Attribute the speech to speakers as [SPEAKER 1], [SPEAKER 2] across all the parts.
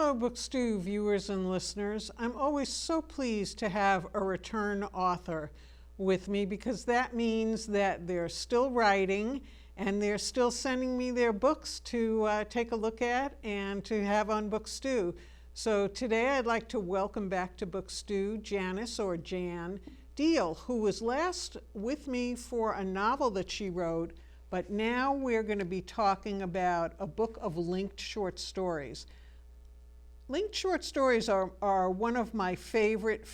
[SPEAKER 1] Hello, Book Stew viewers and listeners. I'm always so pleased to have a return author with me because that means that they're still writing and they're still sending me their books to take a look at and to have on Book Stew. So today I'd like to welcome back to Book Stew Janice, or Jan Deal, who was last with me for a novel that she wrote, but now we're going to be talking about a book of linked short stories. Linked short stories are one of my favorite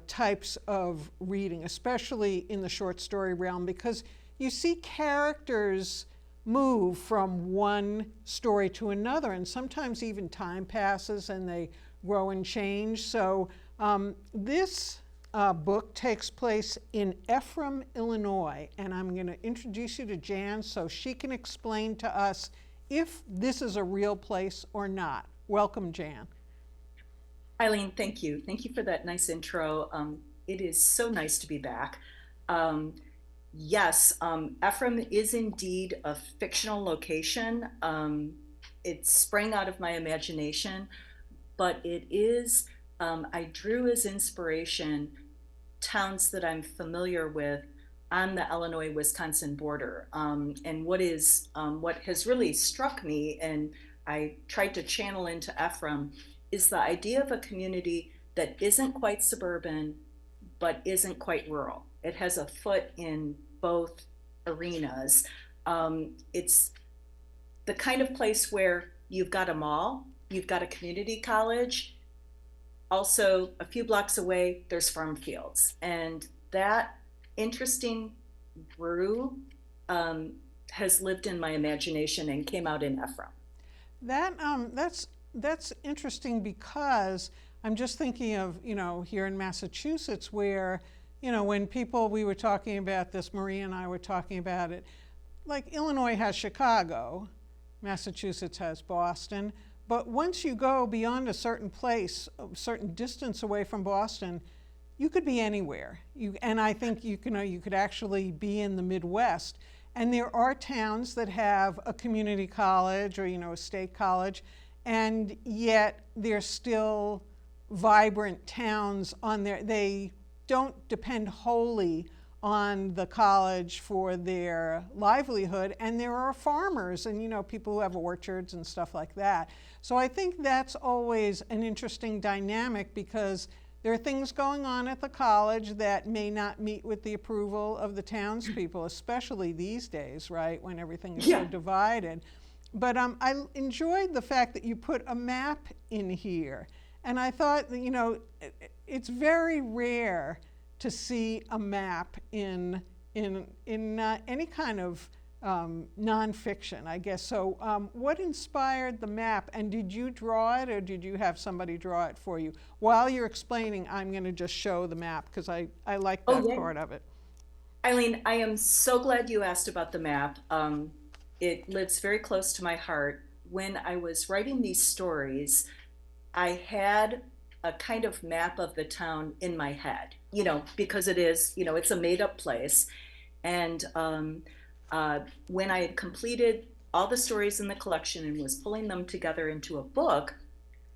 [SPEAKER 1] types of reading, especially in the short story realm, because you see characters move from one story to another, and sometimes even time passes and they grow and change. So this book takes place in Ephrem, Illinois, and I'm going to introduce you to Jan so she can explain to us if this is a real place or not. Welcome, Jan.
[SPEAKER 2] Eileen, thank you. Thank you for that nice intro. It is so nice to be back. Yes, Ephrem is indeed a fictional location. It sprang out of my imagination, but it is, I drew as inspiration towns that I'm familiar with on the Illinois-Wisconsin border. And what has really struck me, and I tried to channel into Ephrem, is the idea of a community that isn't quite suburban, but isn't quite rural. It has a foot in both arenas. It's the kind of place where you've got a mall, you've got a community college, also a few blocks away, there's farm fields. And that interesting brew has lived in my imagination and came out in Ephrem.
[SPEAKER 1] That's interesting because I'm just thinking of, here in Massachusetts where, when we were talking about this, Marie and I were talking about it, like Illinois has Chicago, Massachusetts has Boston, but once you go beyond a certain place, a certain distance away from Boston, you could be anywhere. And I think you could actually be in the Midwest. And there are towns that have a community college or, a state college, and yet they're still vibrant towns on there. They don't depend wholly on the college for their livelihood, and there are farmers and, people who have orchards and stuff like that. So I think that's always an interesting dynamic because there are things going on at the college that may not meet with the approval of the townspeople, especially these days, right, when everything is so divided. But I enjoyed the fact that you put a map in here. And I thought, it's very rare to see a map in any kind of nonfiction, I guess. So what inspired the map? And did you draw it or did you have somebody draw it for you? While you're explaining, I'm going to just show the map because I like that part of it.
[SPEAKER 2] Eileen, I am so glad you asked about the map. It lives very close to my heart. When I was writing these stories, I had a kind of map of the town in my head, because it is, it's a made up place. And when I had completed all the stories in the collection and was pulling them together into a book,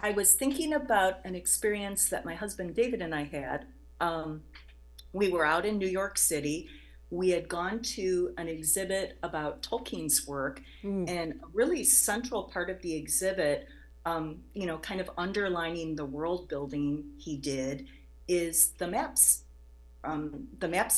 [SPEAKER 2] I was thinking about an experience that my husband David and I had. We were out in New York City. We had gone to an exhibit about Tolkien's work, and a really central part of the exhibit, kind of underlining the world building he did, is the maps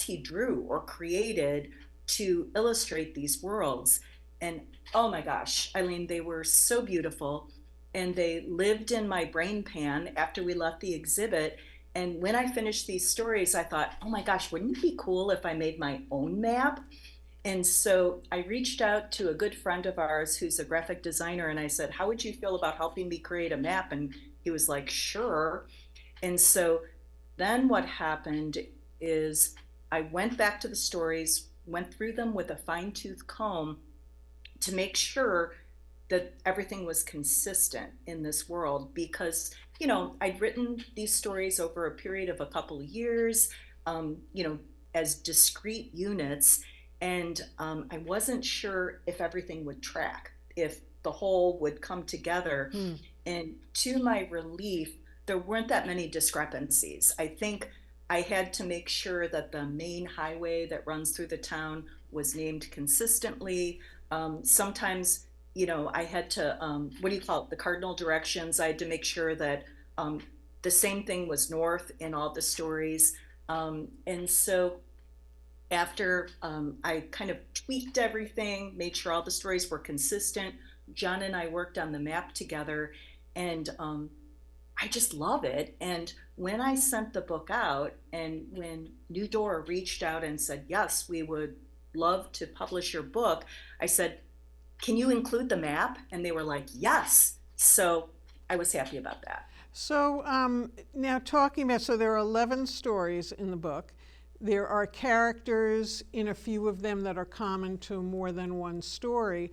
[SPEAKER 2] he drew or created to illustrate these worlds. And oh my gosh, Eileen, they were so beautiful, and they lived in my brain pan after we left the exhibit. And when I finished these stories, I thought, oh my gosh, wouldn't it be cool if I made my own map? And so I reached out to a good friend of ours who's a graphic designer, and I said, how would you feel about helping me create a map? And he was like, sure. And so then what happened is I went back to the stories, went through them with a fine-tooth comb to make sure that everything was consistent in this world, because I'd written these stories over a period of a couple of years, as discrete units, and I wasn't sure if everything would track, if the whole would come together. And to my relief, there weren't that many discrepancies. I think I had to make sure that the main highway that runs through the town was named consistently. Sometimes, I had to, what do you call it, the cardinal directions. I had to make sure that um, the same thing was north in all the stories. And so after I kind of tweaked everything, made sure all the stories were consistent, John and I worked on the map together, and I just love it. And when I sent the book out, and when New Door reached out and said, yes, we would love to publish your book, I said, can you include the map? And they were like, yes. So I was happy about that.
[SPEAKER 1] So now talking about, so there are 11 stories in the book. There are characters in a few of them that are common to more than one story.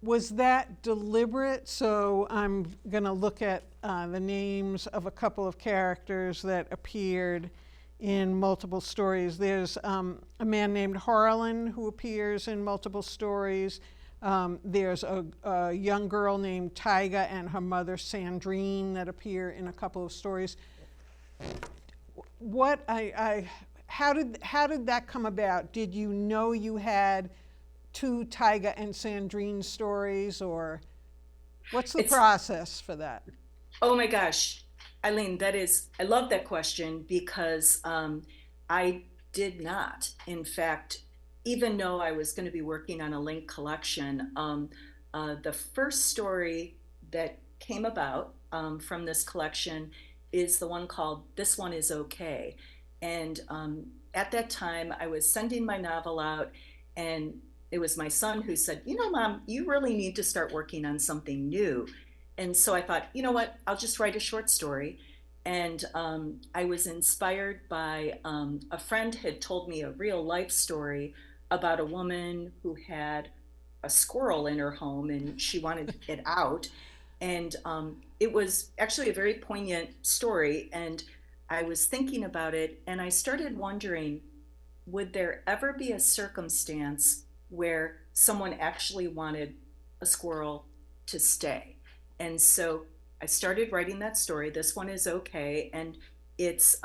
[SPEAKER 1] Was that deliberate? So I'm going to look at the names of a couple of characters that appeared in multiple stories. There's a man named Harlan who appears in multiple stories. There's a young girl named Tyga and her mother Sandrine that appear in a couple of stories. How did that come about? Did you know you had two Tyga and Sandrine stories, or what's the
[SPEAKER 2] It's
[SPEAKER 1] process for that?
[SPEAKER 2] Oh my gosh, Eileen, I love that question because I did not. In fact, even though I was going to be working on a link collection, the first story that came about from this collection is the one called This One Is Okay. And at that time, I was sending my novel out, and it was my son who said, Mom, you really need to start working on something new. And so I thought, you know what, I'll just write a short story. And I was inspired by a friend had told me a real life story about a woman who had a squirrel in her home and she wanted it out. And it was actually a very poignant story. And I was thinking about it and I started wondering, would there ever be a circumstance where someone actually wanted a squirrel to stay? And so I started writing that story. This one is okay, and it's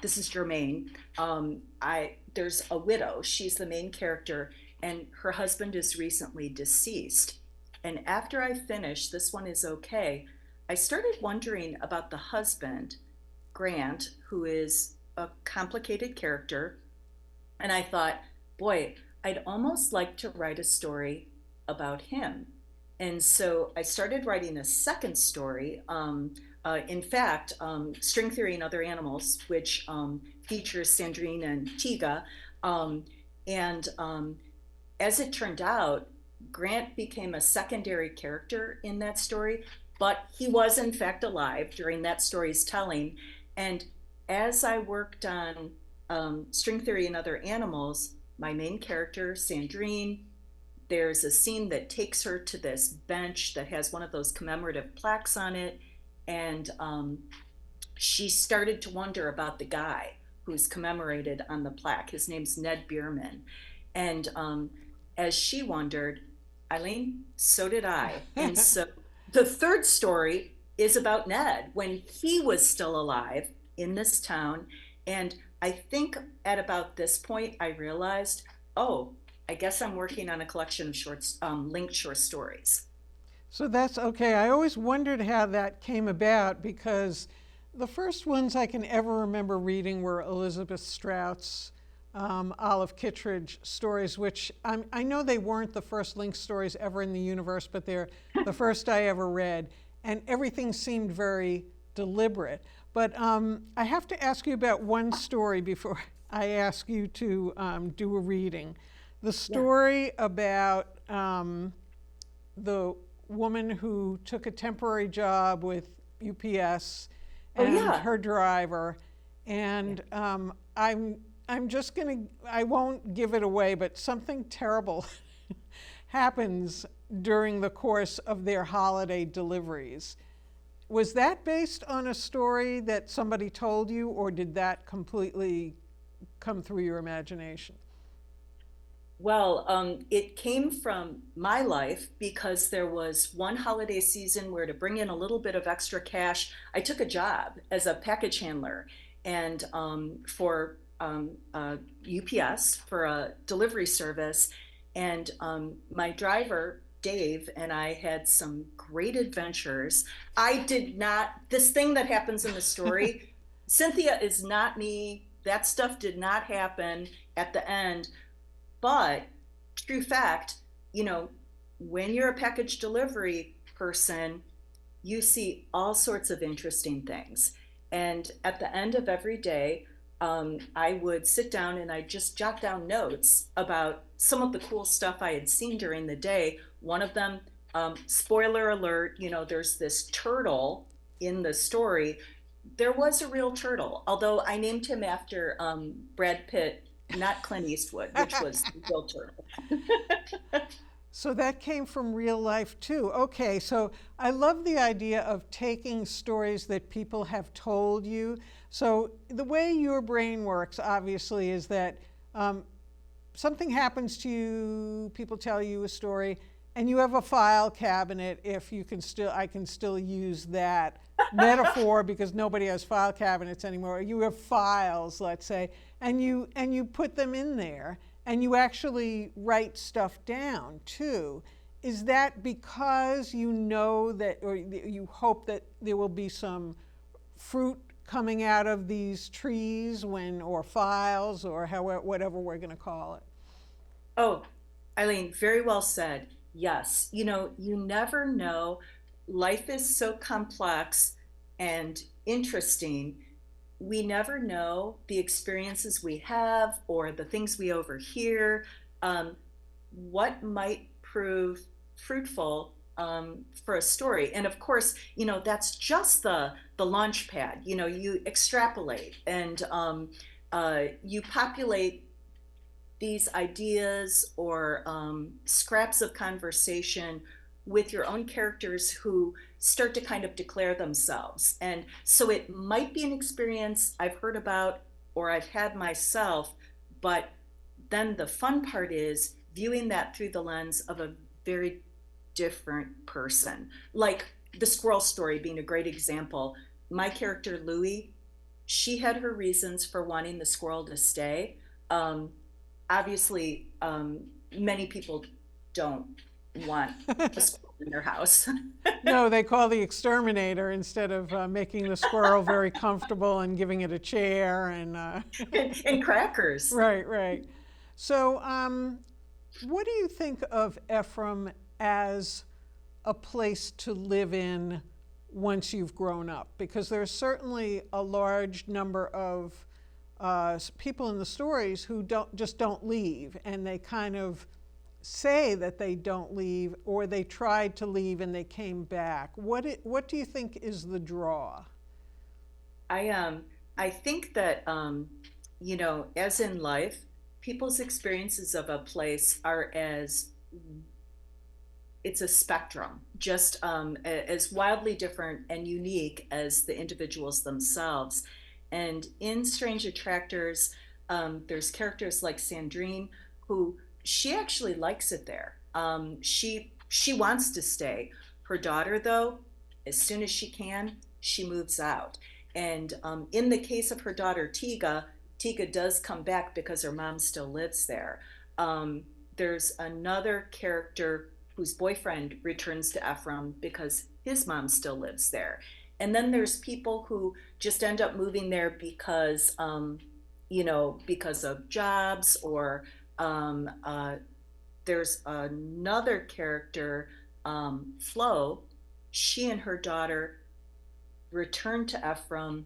[SPEAKER 2] this is Germaine. I There's a widow. She's the main character, and her husband is recently deceased. And after I finished This One Is Okay, I started wondering about the husband, Grant, who is a complicated character. And I thought, boy, I'd almost like to write a story about him. And so I started writing a second story. In fact, String Theory and Other Animals, which features Sandrine and Tiga. And as it turned out, Grant became a secondary character in that story, but he was in fact alive during that story's telling. And as I worked on String Theory and Other Animals, my main character, Sandrine, there's a scene that takes her to this bench that has one of those commemorative plaques on it. And she started to wonder about the guy who's commemorated on the plaque. His name's Ned Bierman. And as she wondered, Eileen, so did I. And so the third story is about Ned when he was still alive in this town. And I think at about this point, I realized, oh, I guess I'm working on a collection of linked short stories.
[SPEAKER 1] So that's okay. I always wondered how that came about because the first ones I can ever remember reading were Elizabeth Strout's Olive Kittredge stories, which I know they weren't the first linked stories ever in the universe, but they're the first I ever read, and everything seemed very deliberate. But I have to ask you about one story before I ask you to do a reading. The story about the woman who took a temporary job with UPS and her driver, and I'm just gonna, I won't give it away, but something terrible happens during the course of their holiday deliveries. Was that based on a story that somebody told you, or did that completely come through your imagination?
[SPEAKER 2] Well, it came from my life because there was one holiday season where, to bring in a little bit of extra cash, I took a job as a package handler and for UPS for a delivery service. And my driver, Dave, and I had some great adventures. I did not, this thing that happens in the story, Cynthia is not me. That stuff did not happen at the end. But true fact, you know, when you're a package delivery person, you see all sorts of interesting things. And at the end of every day, I would sit down and I just jot down notes about some of the cool stuff I had seen during the day. One of them, spoiler alert, there's this turtle in the story. There was a real turtle, although I named him after Brad Pitt, not Clint Eastwood, which was the real turtle.
[SPEAKER 1] So that came from real life too. Okay, so I love the idea of taking stories that people have told you. So the way your brain works, obviously, is that something happens to you, people tell you a story, and you have a file cabinet. If you can still, I can still use that metaphor because nobody has file cabinets anymore. You have files, let's say, and you put them in there. And you actually write stuff down too. Is that because you know that, or you hope that there will be some fruit coming out of these trees or files, or however, whatever we're going to call it?
[SPEAKER 2] Oh, Eileen, very well said. Yes. You never know. Life is so complex and interesting. We never know the experiences we have or the things we overhear, what might prove fruitful for a story. And of course, that's just the launch pad. You extrapolate and you populate these ideas or scraps of conversation with your own characters who start to kind of declare themselves. And so it might be an experience I've heard about or I've had myself, but then the fun part is viewing that through the lens of a very different person. Like the squirrel story being a great example. My character, Louie, she had her reasons for wanting the squirrel to stay. Obviously, many people don't want a squirrel in their house.
[SPEAKER 1] No, they call the exterminator instead of making the squirrel very comfortable and giving it a chair and.
[SPEAKER 2] And crackers.
[SPEAKER 1] Right, right. So, what do you think of Ephrem as a place to live in once you've grown up? Because there's certainly a large number of people in the stories who don't leave, and they kind of say that they don't leave, or they tried to leave and they came back. What do you think is the draw?
[SPEAKER 2] I think that as in life, people's experiences of a place are it's a spectrum, just as wildly different and unique as the individuals themselves. And in Strange Attractors, there's characters like Sandrine who she actually likes it there. She wants to stay. Her daughter, though, as soon as she can, she moves out. And in the case of her daughter Tiga, Tiga does come back because her mom still lives there. There's another character whose boyfriend returns to Ephrem because his mom still lives there. And then there's people who just end up moving there because of jobs or there's another character, Flo. She and her daughter returned to Ephrem.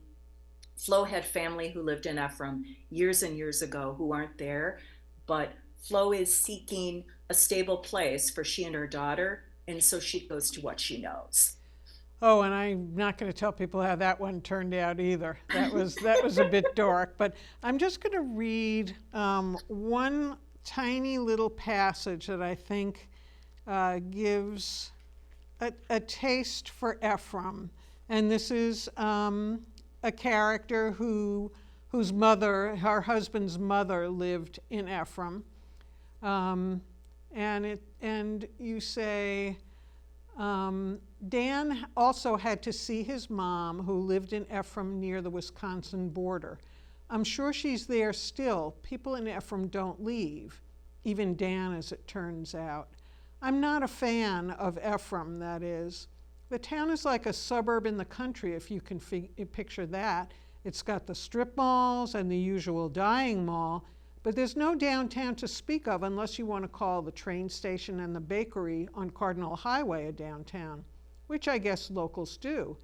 [SPEAKER 2] Flo had family who lived in Ephrem years and years ago who aren't there, but Flo is seeking a stable place for she and her daughter, and so she goes to what she knows.
[SPEAKER 1] Oh, and I'm not going to tell people how that one turned out either. That was a bit dark. But I'm just going to read one tiny little passage that I think gives a taste for Ephrem. And this is a character whose mother, her husband's mother, lived in Ephrem. Um, and you say, Dan also had to see his mom, who lived in Ephrem near the Wisconsin border. I'm sure she's there still. People in Ephrem don't leave, even Dan, as it turns out. I'm not a fan of Ephrem, that is. The town is like a suburb in the country, if you can picture that. It's got the strip malls and the usual dyeing mall, but there's no downtown to speak of unless you want to call the train station and the bakery on Cardinal Highway a downtown, which I guess locals do.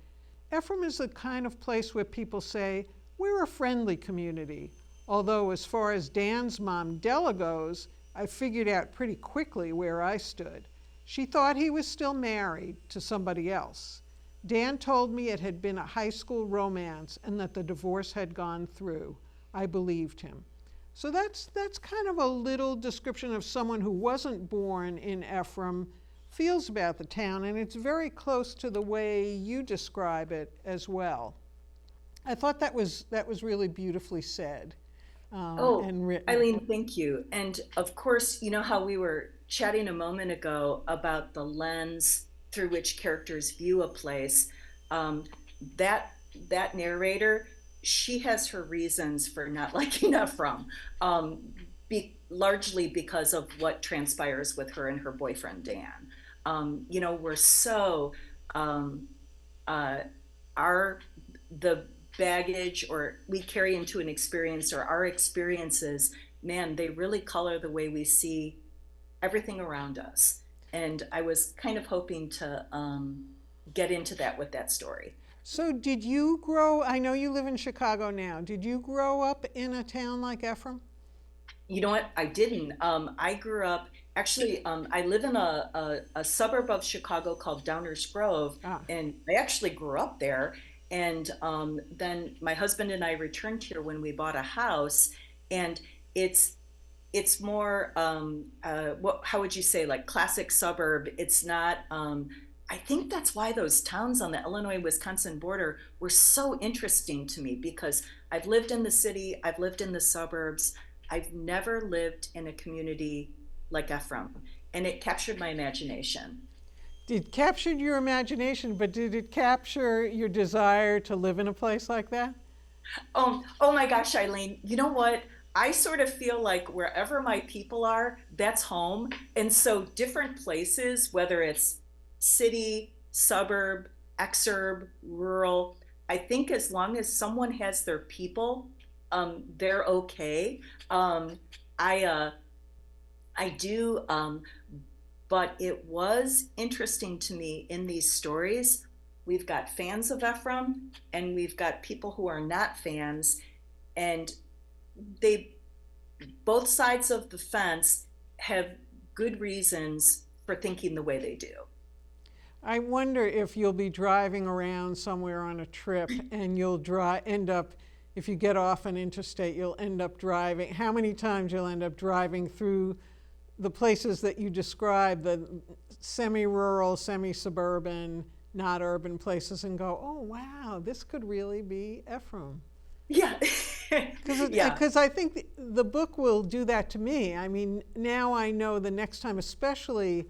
[SPEAKER 1] Ephrem is the kind of place where people say, we're a friendly community, although as far as Dan's mom, Della, goes, I figured out pretty quickly where I stood. She thought he was still married to somebody else. Dan told me it had been a high school romance and that the divorce had gone through. I believed him. So that's kind of a little description of someone who wasn't born in Ephrem, feels about the town, and it's very close to the way you describe it as well. I thought that was really beautifully said
[SPEAKER 2] Oh,
[SPEAKER 1] and written.
[SPEAKER 2] Eileen, thank you. And of course, you know how we were chatting a moment ago about the lens through which characters view a place. Um, that that narrator, she has her reasons for not liking Ephraim, largely because of what transpires with her and her boyfriend Dan. We're so um, uh, our the baggage or we carry into an experience or our experiences, man, they really color the way we see everything around us. And I was kind of hoping to get into that with that story.
[SPEAKER 1] So I know you live in Chicago now, did you grow up in a town like Ephrem?
[SPEAKER 2] You know what? I didn't. I grew up, actually, I live in a suburb of Chicago called Downers Grove,
[SPEAKER 1] Ah,
[SPEAKER 2] and I actually grew up there. And then my husband and I returned here when we bought a house, and it's it's more how would you say, like classic suburb. It's not. I think that's why those towns on the Illinois Wisconsin border were so interesting to me because I've lived in the city, I've lived in the suburbs, I've never lived in a community like Ephraim, and it captured my imagination.
[SPEAKER 1] it captured your imagination, but did it capture your desire to live in a place like that?
[SPEAKER 2] Oh my gosh, Eileen, you know what? I sort of feel like wherever my people are, that's home. And so different places, whether it's city, suburb, exurb, rural, I think as long as someone has their people, they're okay. Um, I I do, but it was interesting to me in these stories. We've got fans of Ephraim, and we've got people who are not fans, and they both sides of the fence have good reasons for thinking the way they do.
[SPEAKER 1] I wonder if you'll be driving around somewhere on a trip and end up, if you get off an interstate, you'll end up driving, how many times you'll end up driving through the places that you describe, the semi-rural, semi-suburban, not urban places, and go, oh wow, this could really be Ephraim.
[SPEAKER 2] Yeah. Yeah.
[SPEAKER 1] Because I think the book will do that to me. I mean, now I know the next time, especially,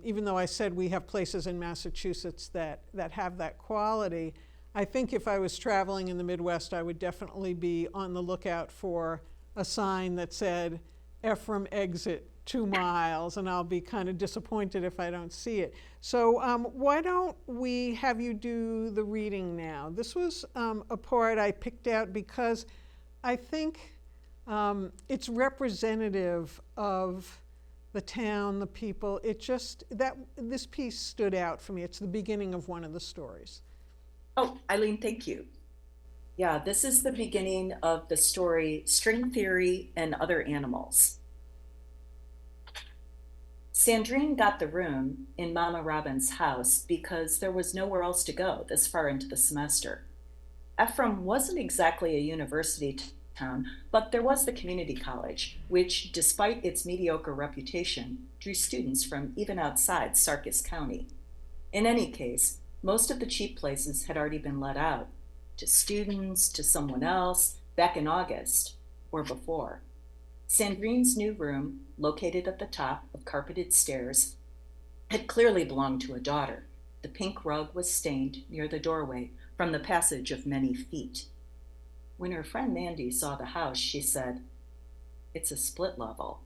[SPEAKER 1] even though I said we have places in Massachusetts that have that quality, I think if I was traveling in the Midwest, I would definitely be on the lookout for a sign that said, Ephraim exit 2 miles, and I'll be kind of disappointed if I don't see it. So why don't we have you do the reading now? This was a part I picked out because I think it's representative of the town, the people. It just, that this piece stood out for me. It's the beginning of one of the stories.
[SPEAKER 2] Oh, Eileen, thank you. Yeah, this is the beginning of the story String Theory and Other Animals. Sandrine got the room in Mama Robin's house because there was nowhere else to go this far into the semester. Ephraim wasn't exactly a university town, but there was the community college, which, despite its mediocre reputation, drew students from even outside Sarkis County. In any case, most of the cheap places had already been let out to students, to someone else, back in August or before. Sandrine's new room, located at the top of carpeted stairs, had clearly belonged to a daughter. The pink rug was stained near the doorway from the passage of many feet. When her friend Mandy saw the house, she said, "It's a split level."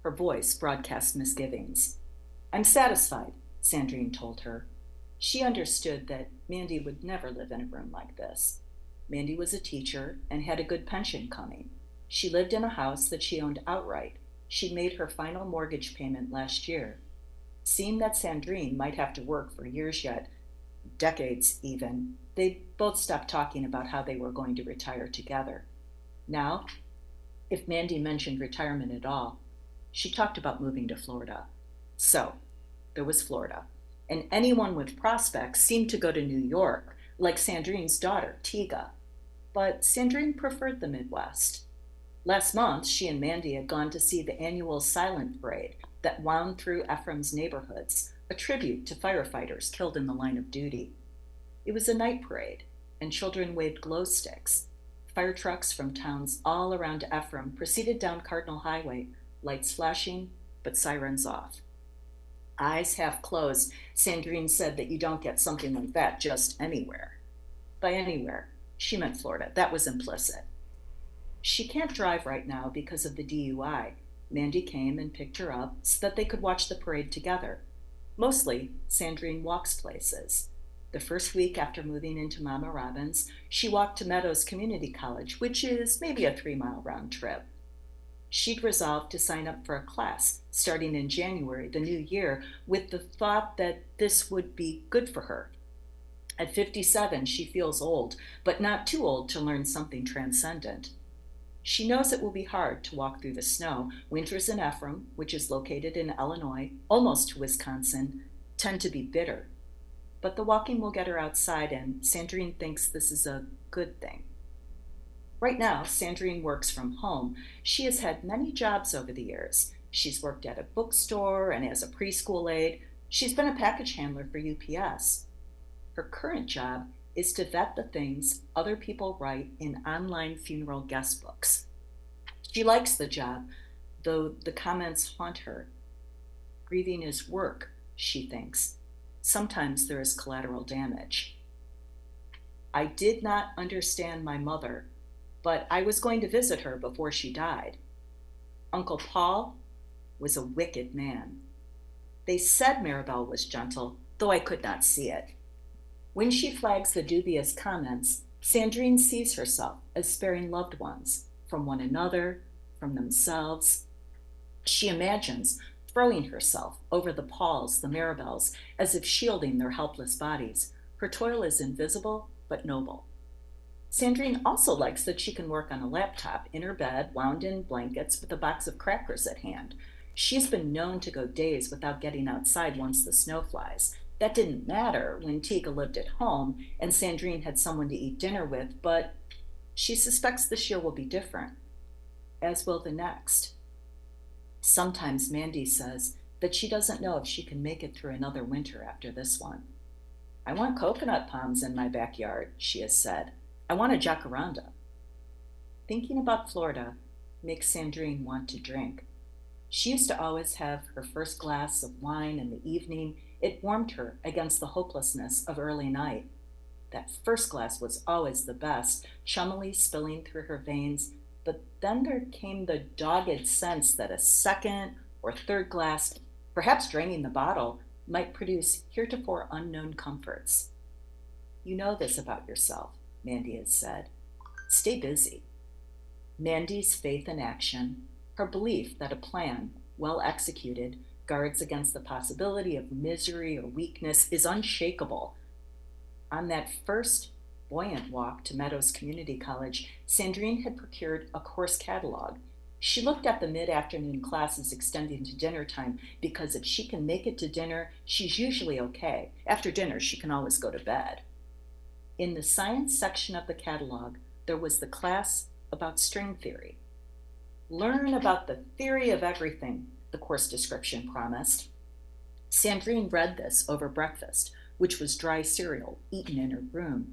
[SPEAKER 2] Her voice broadcast misgivings. "I'm satisfied," Sandrine told her. She understood that Mandy would never live in a room like this. Mandy was a teacher and had a good pension coming. She lived in a house that she owned outright. She'd made her final mortgage payment last year. Seeing that Sandrine might have to work for years yet, decades even, they both stopped talking about how they were going to retire together. Now, if Mandy mentioned retirement at all, she talked about moving to Florida. So, there was Florida. And anyone with prospects seemed to go to New York, like Sandrine's daughter, Tiga. But Sandrine preferred the Midwest. Last month, she and Mandy had gone to see the annual silent parade that wound through Ephrem's neighborhoods, a tribute to firefighters killed in the line of duty. It was a night parade, and children waved glow sticks. Fire trucks from towns all around Ephrem proceeded down Cardinal Highway, lights flashing, but sirens off. Eyes half closed, Sandrine said that you don't get something like that just anywhere. By anywhere, she meant Florida. That was implicit. She can't drive right now because of the DUI. Mandy came and picked her up so that they could watch the parade together. Mostly, Sandrine walks places. The first week after moving into Mama Robbins, she walked to Meadows Community College, which is maybe a 3-mile round trip. She'd resolved to sign up for a class starting in January, the new year, with the thought that this would be good for her. At 57, she feels old, but not too old to learn something transcendent. She knows it will be hard to walk through the snow. Winters in Ephrem, which is located in Illinois, almost to Wisconsin, tend to be bitter. But the walking will get her outside, and Sandrine thinks this is a good thing. Right now, Sandrine works from home. She has had many jobs over the years. She's worked at a bookstore and as a preschool aide. She's been a package handler for UPS. Her current job is to vet the things other people write in online funeral guest books. She likes the job, though the comments haunt her. Grieving is work, she thinks. Sometimes there is collateral damage. "I did not understand my mother, but I was going to visit her before she died. Uncle Paul was a wicked man. They said Maribel was gentle, though I could not see it." When she flags the dubious comments, Sandrine sees herself as sparing loved ones from one another, from themselves. She imagines throwing herself over the Pauls, the Maribels, as if shielding their helpless bodies. Her toil is invisible but noble. Sandrine also likes that she can work on a laptop in her bed, wound in blankets with a box of crackers at hand. She's been known to go days without getting outside once the snow flies. That didn't matter when Tiga lived at home and Sandrine had someone to eat dinner with, but she suspects this year will be different, as will the next. Sometimes Mandy says that she doesn't know if she can make it through another winter after this one. "I want coconut palms in my backyard," she has said. "I want a jacaranda." Thinking about Florida makes Sandrine want to drink. She used to always have her first glass of wine in the evening. It warmed her against the hopelessness of early night. That first glass was always the best, chummily spilling through her veins, but then there came the dogged sense that a second or third glass, perhaps draining the bottle, might produce heretofore unknown comforts. "You know this about yourself," Mandy has said. "Stay busy." Mandy's faith in action, her belief that a plan, well executed, guards against the possibility of misery or weakness, is unshakable. On that first buoyant walk to Meadows Community College, Sandrine had procured a course catalog. She looked at the mid-afternoon classes extending to dinner time because if she can make it to dinner, she's usually okay. After dinner, she can always go to bed. In the science section of the catalog, there was the class about string theory. "Learn about the theory of everything," the course description promised. Sandrine read this over breakfast, which was dry cereal eaten in her room.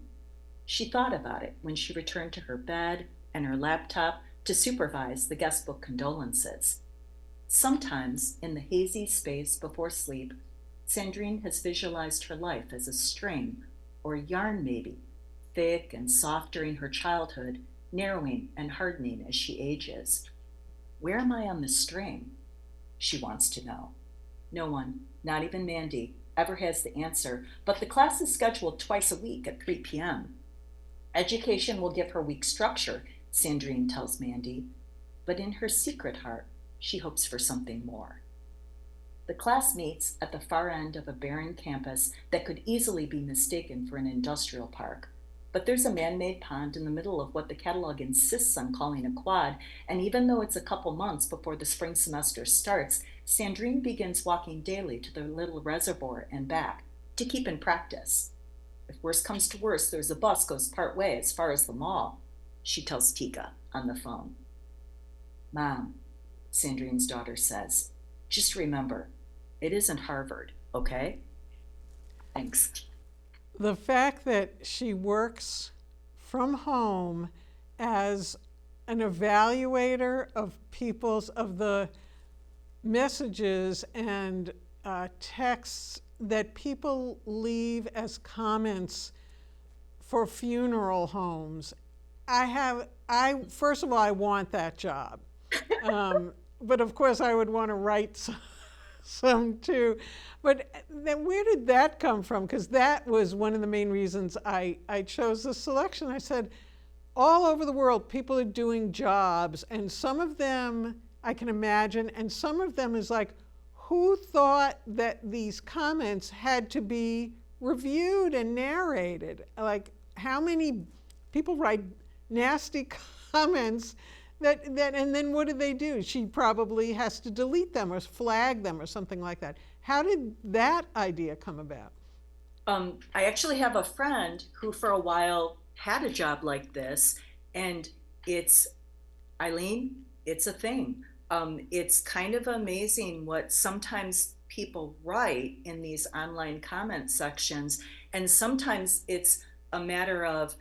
[SPEAKER 2] She thought about it when she returned to her bed and her laptop to supervise the guest book condolences. Sometimes, in the hazy space before sleep, Sandrine has visualized her life as a string, or yarn maybe, thick and soft during her childhood, narrowing and hardening as she ages. Where am I on the string? She wants to know. No one, not even Mandy, ever has the answer, but the class is scheduled twice a week at 3 p.m. Education will give her week structure, Sandrine tells Mandy, but in her secret heart, she hopes for something more. The class meets at the far end of a barren campus that could easily be mistaken for an industrial park. But there's a man-made pond in the middle of what the catalog insists on calling a quad, and even though it's a couple months before the spring semester starts, Sandrine begins walking daily to the little reservoir and back to keep in practice. If worse comes to worse, there's a bus goes part way as far as the mall, she tells Tika on the phone. Mom, Sandrine's daughter says, just remember, it isn't Harvard, okay? Thanks.
[SPEAKER 1] The fact that she works from home as an evaluator of the messages and texts that people leave as comments for funeral homes. First of all, I want that job. But of course I would want to write some too. But then where did that come from? Because that was one of the main reasons I chose this selection. I said, all over the world, people are doing jobs, and some of them I can imagine, and some of them is like, who thought that these comments had to be reviewed and narrated? Like, how many people write nasty comments that and then what do they do? She probably has to delete them or flag them or something like that. How did that idea come about?
[SPEAKER 2] I actually have a friend who for a while had a job like this, and it's, Eileen, it's a thing. It's kind of amazing what sometimes people write in these online comment sections, and sometimes it's a matter of,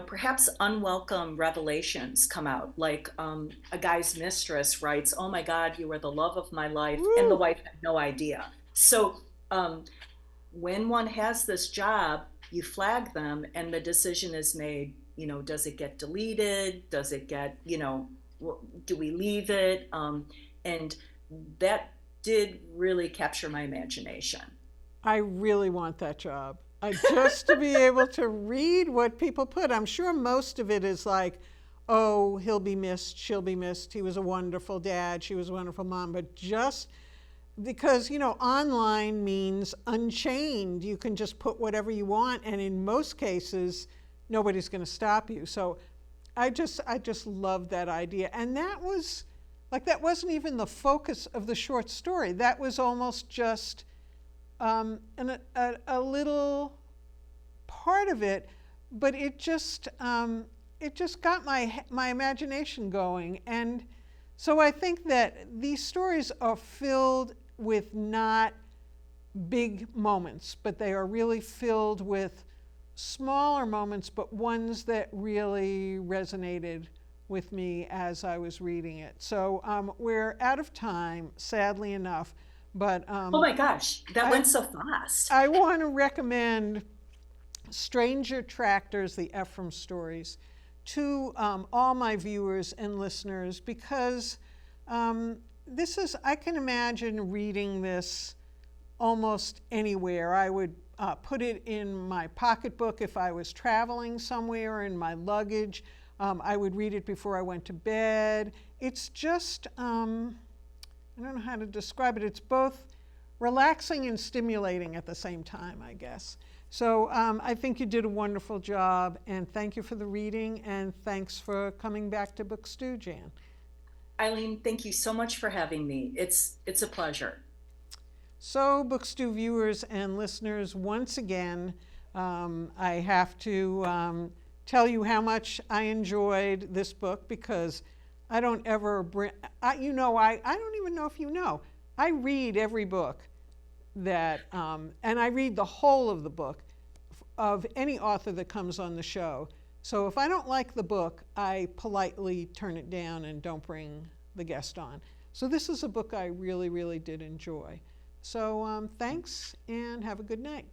[SPEAKER 2] perhaps unwelcome revelations come out. Like a guy's mistress writes, "Oh my God, you are the love of my life,"
[SPEAKER 1] Woo.
[SPEAKER 2] and the wife had no idea. So when one has this job, you flag them, and the decision is made. Does it get deleted? Does it get, do we leave it? And that did really capture my imagination.
[SPEAKER 1] I really want that job. Just to be able to read what people put. I'm sure most of it is like, oh, he'll be missed, she'll be missed, he was a wonderful dad, she was a wonderful mom, but just because, online means unchained. You can just put whatever you want, and in most cases, nobody's going to stop you. So I just love that idea. And that wasn't even the focus of the short story. That was almost just a little part of it, but it just got my imagination going. And so I think that these stories are filled with not big moments, but they are really filled with smaller moments, but ones that really resonated with me as I was reading it. So we're out of time, sadly enough, but
[SPEAKER 2] oh my gosh, that went so fast.
[SPEAKER 1] I want to recommend Stranger Attractors, the Ephrem Stories, to all my viewers and listeners, because I can imagine reading this almost anywhere. I would put it in my pocketbook if I was traveling somewhere, in my luggage. I would read it before I went to bed. It's just, I don't know how to describe it. It's both relaxing and stimulating at the same time, I guess. So I think you did a wonderful job, and thank you for the reading, and thanks for coming back to Book Stew, Jan.
[SPEAKER 2] Eileen, thank you so much for having me. It's a pleasure.
[SPEAKER 1] So, Book Stew viewers and listeners, once again, I have to tell you how much I enjoyed this book, because I don't ever bring, I don't even know if you know, I read every book that, and I read the whole of the book of any author that comes on the show, So if I don't like the book, I politely turn it down and don't bring the guest on. So this is a book I really, really did enjoy. So thanks and have a good night.